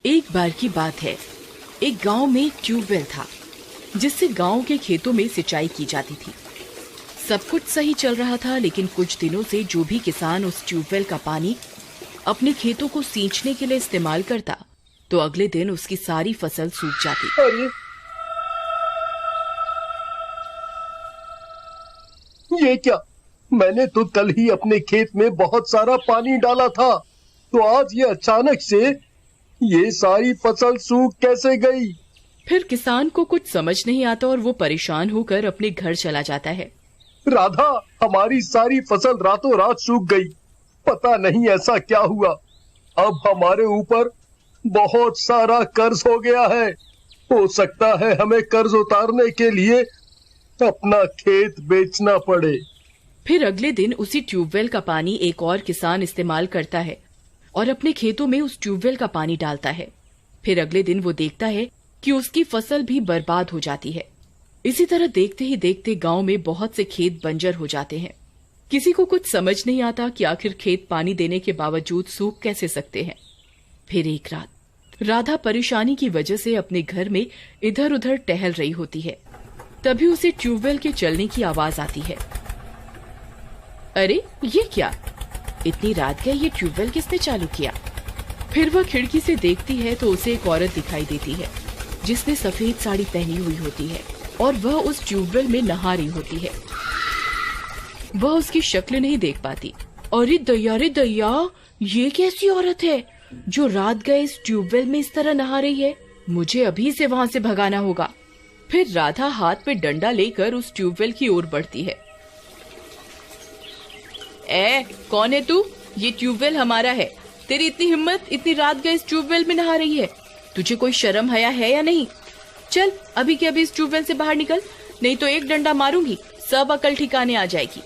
एक बार की बात है, एक गांव में एक ट्यूबवेल था जिससे गांव के खेतों में सिंचाई की जाती थी। सब कुछ सही चल रहा था, लेकिन कुछ दिनों से जो भी किसान उस ट्यूबवेल का पानी अपने खेतों को सींचने के लिए इस्तेमाल करता, तो अगले दिन उसकी सारी फसल सूख जाती। अरे ये क्या? मैंने तो कल ही अपने खेत में बहुत सारा पानी डाला था, तो आज ये अचानक से ये सारी फसल सूख कैसे गई? फिर किसान को कुछ समझ नहीं आता और वो परेशान होकर अपने घर चला जाता है। राधा, हमारी सारी फसल रातों रात सूख गई। पता नहीं ऐसा क्या हुआ। अब हमारे ऊपर बहुत सारा कर्ज हो गया है। हो सकता है हमें कर्ज उतारने के लिए अपना खेत बेचना पड़े। फिर अगले दिन उसी ट्यूबवेल का पानी एक और किसान इस्तेमाल करता है और अपने खेतों में उस ट्यूबवेल का पानी डालता है। फिर अगले दिन वो देखता है कि उसकी फसल भी बर्बाद हो जाती है। इसी तरह देखते ही देखते गांव में बहुत से खेत बंजर हो जाते हैं। किसी को कुछ समझ नहीं आता कि आखिर खेत पानी देने के बावजूद सूख कैसे सकते हैं। फिर एक रात राधा परेशानी की वजह से अपने घर में इधर उधर टहल रही होती है। तभी उसे ट्यूबवेल के चलने की आवाज आती है। अरे ये क्या, इतनी रात गए ये ट्यूबवेल किसने चालू किया? फिर वह खिड़की से देखती है तो उसे एक औरत दिखाई देती है जिसने सफेद साड़ी पहनी हुई होती है और वह उस ट्यूबवेल में नहा रही होती है। वह उसकी शक्ल नहीं देख पाती। अरे दैया, ये कैसी औरत है जो रात गए इस ट्यूबवेल में इस तरह नहा रही है? मुझे अभी से वहां से भगाना होगा। फिर राधा हाथ में डंडा लेकर उस ट्यूबवेल की ओर बढ़ती है। कौन है तू? ये ट्यूबवेल हमारा है। तेरी इतनी हिम्मत, इतनी रात गए इस ट्यूबवेल में नहा रही है? तुझे कोई शर्म हया है या नहीं? चल अभी के अभी इस ट्यूबवेल से बाहर निकल, नहीं तो एक डंडा मारूंगी, सब अकल ठिकाने आ जाएगी।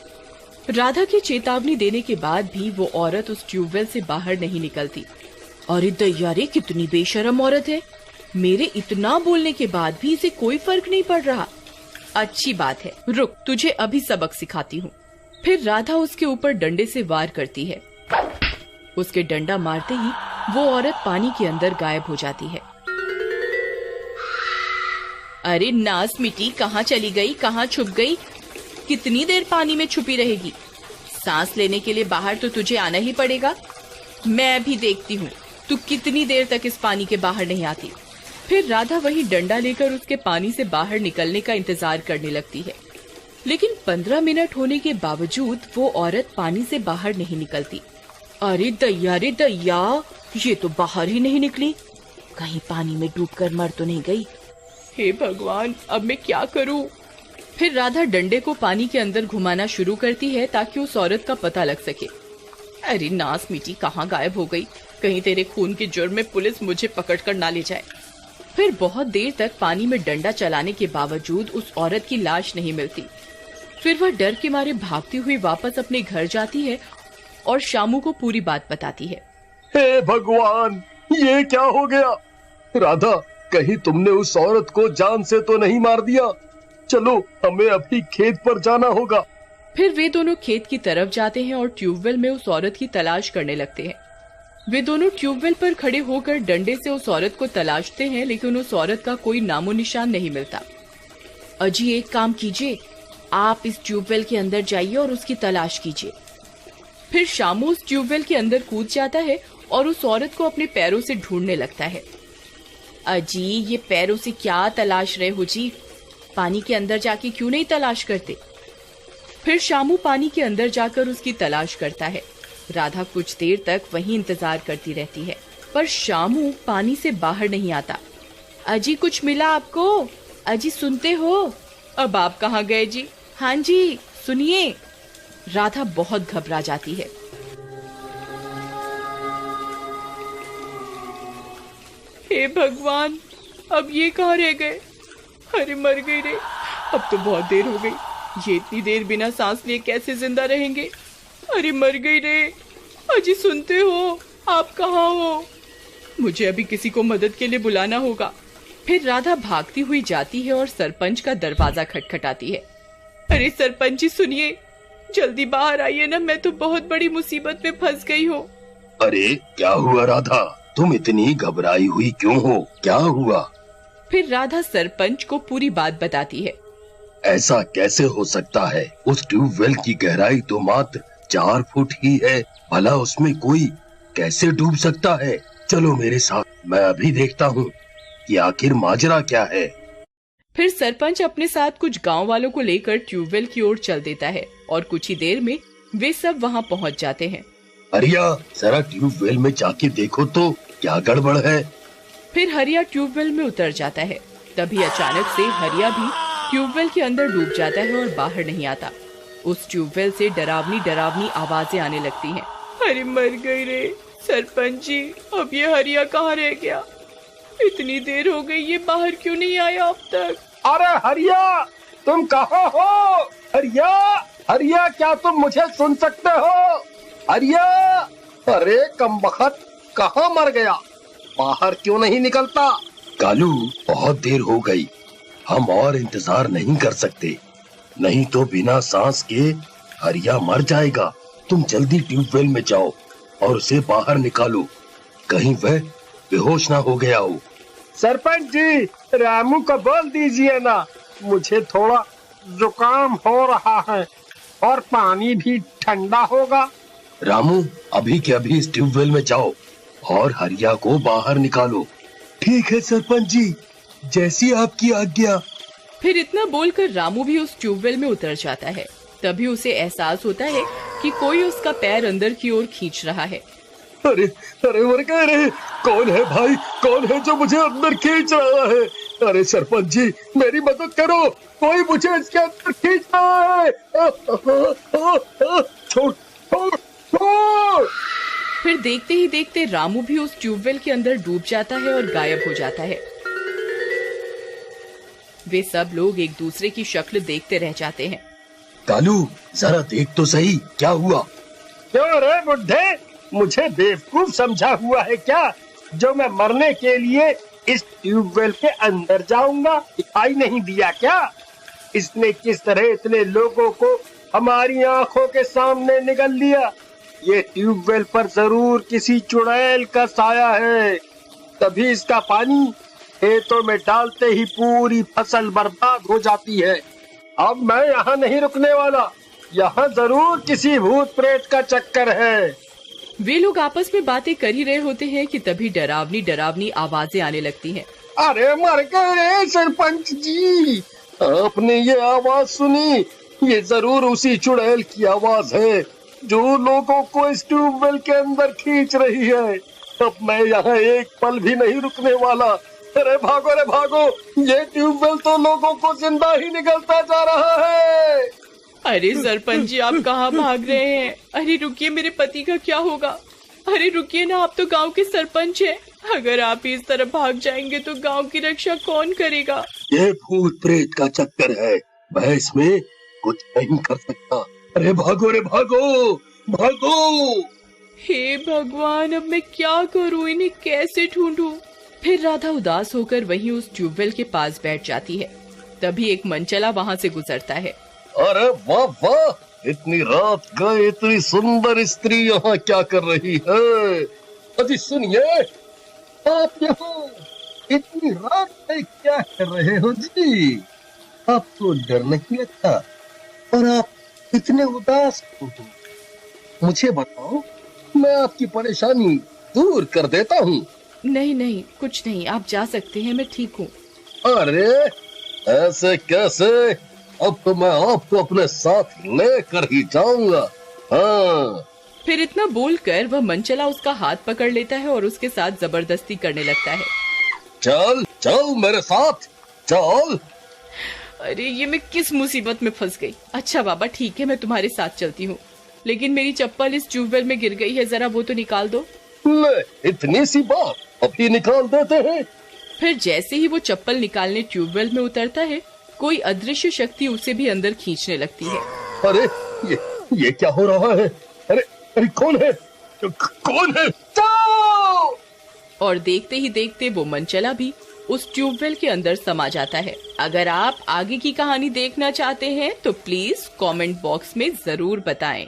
राधा की चेतावनी देने के बाद भी वो औरत उस ट्यूबवेल से बाहर नहीं निकलती। अरे दैया रे, कितनी बेशरम औरत है। मेरे इतना बोलने के बाद भी इसे कोई फर्क नहीं पड़ रहा। अच्छी बात है, रुक, तुझे अभी सबक सिखाती हूँ। फिर राधा उसके ऊपर डंडे से वार करती है। उसके डंडा मारते ही वो औरत पानी के अंदर गायब हो जाती है। अरे नास मिट्टी, कहाँ चली गई, कहाँ छुप गई? कितनी देर पानी में छुपी रहेगी? सांस लेने के लिए बाहर तो तुझे आना ही पड़ेगा। मैं भी देखती हूँ तू कितनी देर तक इस पानी के बाहर नहीं आती। फिर राधा वही डंडा लेकर उसके पानी से बाहर निकलने का इंतजार करने लगती है, लेकिन 15 मिनट होने के बावजूद वो औरत पानी से बाहर नहीं निकलती। अरे दैया रे दैया, ये तो बाहर ही नहीं निकली। कहीं पानी में डूबकर मर तो नहीं गई? हे भगवान, अब मैं क्या करूं? फिर राधा डंडे को पानी के अंदर घुमाना शुरू करती है ताकि उस औरत का पता लग सके। अरे नास मिट्टी, कहाँ गायब हो गई? कहीं तेरे खून के जुर्म में पुलिस मुझे पकड़ कर ना ले जाए। फिर बहुत देर तक पानी में डंडा चलाने के बावजूद उस औरत की लाश नहीं मिलती। फिर वह डर के मारे भागती हुई वापस अपने घर जाती है और शामू को पूरी बात बताती है। हे भगवान, ये क्या हो गया? राधा, कहीं तुमने उस औरत को जान से तो नहीं मार दिया? चलो, हमें अभी खेत पर जाना होगा। फिर वे दोनों खेत की तरफ जाते हैं और ट्यूबवेल में उस औरत की तलाश करने लगते हैं। वे दोनों ट्यूबवेल पर खड़े होकर डंडे से उस औरत को तलाशते हैं, लेकिन उस औरत का कोई नामो निशान नहीं मिलता। अजी, एक काम कीजिए, आप इस ट्यूबवेल के अंदर जाइए और उसकी तलाश कीजिए। फिर शामू उस ट्यूबवेल के अंदर कूद जाता है और उस औरत को अपने पैरों से ढूंढने लगता है। अजी, ये पैरों से क्या तलाश रहे हो जी? पानी के अंदर जाके क्यों नहीं तलाश करते? फिर शामू पानी के अंदर जाकर उसकी तलाश करता है। राधा कुछ देर तक वहीं इंतजार करती रहती है, पर शामू पानी से बाहर नहीं आता। अजी, कुछ मिला आपको? अजी, सुनते हो? अब आप कहाँ गए जी? हाँ जी, सुनिए। राधा बहुत घबरा जाती है। हे भगवान, अब ये कहाँ रह गए? अरे मर गई रे, अब तो बहुत देर हो गई। ये इतनी देर बिना सांस लिए कैसे जिंदा रहेंगे? अरे मर गई रे। अजी, सुनते हो? आप कहाँ हो? मुझे अभी किसी को मदद के लिए बुलाना होगा। फिर राधा भागती हुई जाती है और सरपंच का दरवाजा खटखटाती है। अरे सरपंच जी, सुनिए, जल्दी बाहर आइए ना, मैं तो बहुत बड़ी मुसीबत में फंस गई हूँ। अरे क्या हुआ राधा? तुम इतनी घबराई हुई क्यों हो? क्या हुआ? फिर राधा सरपंच को पूरी बात बताती है। ऐसा कैसे हो सकता है? उस ट्यूबवेल की गहराई तो मात्र 4 फुट ही है। भला उसमें कोई कैसे डूब सकता है? चलो मेरे साथ, मैं अभी देखता हूँ कि आखिर माजरा क्या है। फिर सरपंच अपने साथ कुछ गांव वालों को लेकर ट्यूबवेल की ओर चल देता है और कुछ ही देर में वे सब वहां पहुंच जाते हैं। हरिया, जरा ट्यूबवेल में जाके देखो तो क्या गड़बड़ है। फिर हरिया ट्यूबवेल में उतर जाता है। तभी अचानक से हरिया भी ट्यूबवेल के अंदर डूब जाता है और बाहर नहीं आता। उस ट्यूबवेल से डरावनी डरावनी आवाजें आने लगती हैं। अरे मर गई रे सरपंच जी, अब ये हरिया कहाँ रह गया? इतनी देर हो गई, ये बाहर क्यों नहीं आया अब तक? अरे हरिया, तुम कहाँ हो? हरिया, हरिया, क्या तुम मुझे सुन सकते हो? हरिया, अरे कमबख्त, कहाँ मर गया? बाहर क्यों नहीं निकलता? कालू, बहुत देर हो गई, हम और इंतजार नहीं कर सकते, नहीं तो बिना सांस के हरिया मर जाएगा। तुम जल्दी ट्यूबवेल में जाओ और उसे बाहर निकालो, कहीं वह बेहोश ना हो गया हो। सरपंच जी, रामू को बोल दीजिए ना, मुझे थोड़ा जुकाम हो रहा है और पानी भी ठंडा होगा। रामू, अभी के अभी इस ट्यूबवेल में जाओ और हरिया को बाहर निकालो। ठीक है सरपंच जी, जैसी आपकी आज्ञा। फिर इतना बोलकर रामू भी उस ट्यूबवेल में उतर जाता है। तभी उसे एहसास होता है कि कोई उसका पैर अंदर की ओर खींच रहा है। अरे अरे मर गए रे! कौन है भाई? कौन है जो मुझे अंदर खींच रहा है? अरे सरपंच जी, मेरी मदद करो, कोई मुझे इसके अंदर खींच रहा है। छोड़ छोड़ छोड़! फिर देखते ही देखते रामू भी उस ट्यूबवेल के अंदर डूब जाता है और गायब हो जाता है। वे सब लोग एक दूसरे की शक्ल देखते रह जाते हैं। कालू, जरा देख तो सही, क्या हुआ? क्यों रे बुड्ढे, मुझे बेवकूफ समझा हुआ है क्या, जो मैं मरने के लिए इस ट्यूबवेल के अंदर जाऊंगा? दिखाई नहीं दिया क्या? इसने किस तरह इतने लोगों को हमारी आंखों के सामने निगल लिया। ये ट्यूबवेल पर जरूर किसी चुड़ैल का साया है, तभी इसका पानी खेतों में डालते ही पूरी फसल बर्बाद हो जाती है। अब मैं यहाँ नहीं रुकने वाला, यहाँ जरूर किसी भूत प्रेत का चक्कर है। वे लोग आपस में बातें कर ही रहे होते हैं कि तभी डरावनी डरावनी आवाजें आने लगती हैं। अरे मर गए रे सरपंच जी, आपने ये आवाज सुनी? ये जरूर उसी चुड़ैल की आवाज है जो लोगों को इस ट्यूबवेल के अंदर खींच रही है। अब मैं यहाँ एक पल भी नहीं रुकने वाला। अरे भागो रे भागो, ये ट्यूबवेल तो लोगों को जिंदा ही निकलता जा रहा है। अरे सरपंच जी, आप कहाँ भाग रहे हैं? अरे रुकिए, मेरे पति का क्या होगा? अरे रुकिए ना, आप तो गांव के सरपंच हैं। अगर आप इस तरफ भाग जाएंगे तो गांव की रक्षा कौन करेगा? ये भूत प्रेत का चक्कर है, मैं इसमें कुछ नहीं कर सकता। अरे भागो रे भागो, भागो! हे भगवान, अब मैं क्या करूं? इन्हें कैसे ढूंढूं? फिर राधा उदास होकर वहीं उस ट्यूबवेल के पास बैठ जाती है। तभी एक मनचला वहाँ से गुजरता है। अरे वाह वाह, इतनी रात गए इतनी सुंदर स्त्री यहाँ क्या कर रही है? अजी सुनिए, आप यहाँ इतनी रात में क्या कर रहे हो जी? आपको डर नहीं लगता? और आप इतने उदास क्यों हो? मुझे बताओ, मैं आपकी परेशानी दूर कर देता हूँ। नहीं नहीं, कुछ नहीं, आप जा सकते हैं, मैं ठीक हूँ। अरे ऐसे कैसे? अब तो मैं आपको अपने साथ लेकर ही जाऊंगा। हाँ। फिर इतना बोलकर वह मनचला उसका हाथ पकड़ लेता है और उसके साथ जबरदस्ती करने लगता है। चल चल मेरे साथ, चल। अरे ये मैं किस मुसीबत में फंस गई। अच्छा बाबा ठीक है, मैं तुम्हारे साथ चलती हूँ, लेकिन मेरी चप्पल इस ट्यूबवेल में गिर गई है, जरा वो तो निकाल दो। ले, इतनी सी बात, अभी निकाल देते हैं। फिर जैसे ही वो चप्पल निकालने ट्यूबवेल में उतरता है, कोई अदृश्य शक्ति उसे भी अंदर खींचने लगती है। अरे ये क्या हो रहा है? अरे अरे कौन है? कौन है? जाओ! और देखते ही देखते वो मनचला भी उस ट्यूबवेल के अंदर समा जाता है। अगर आप आगे की कहानी देखना चाहते हैं तो प्लीज कमेंट बॉक्स में जरूर बताएं।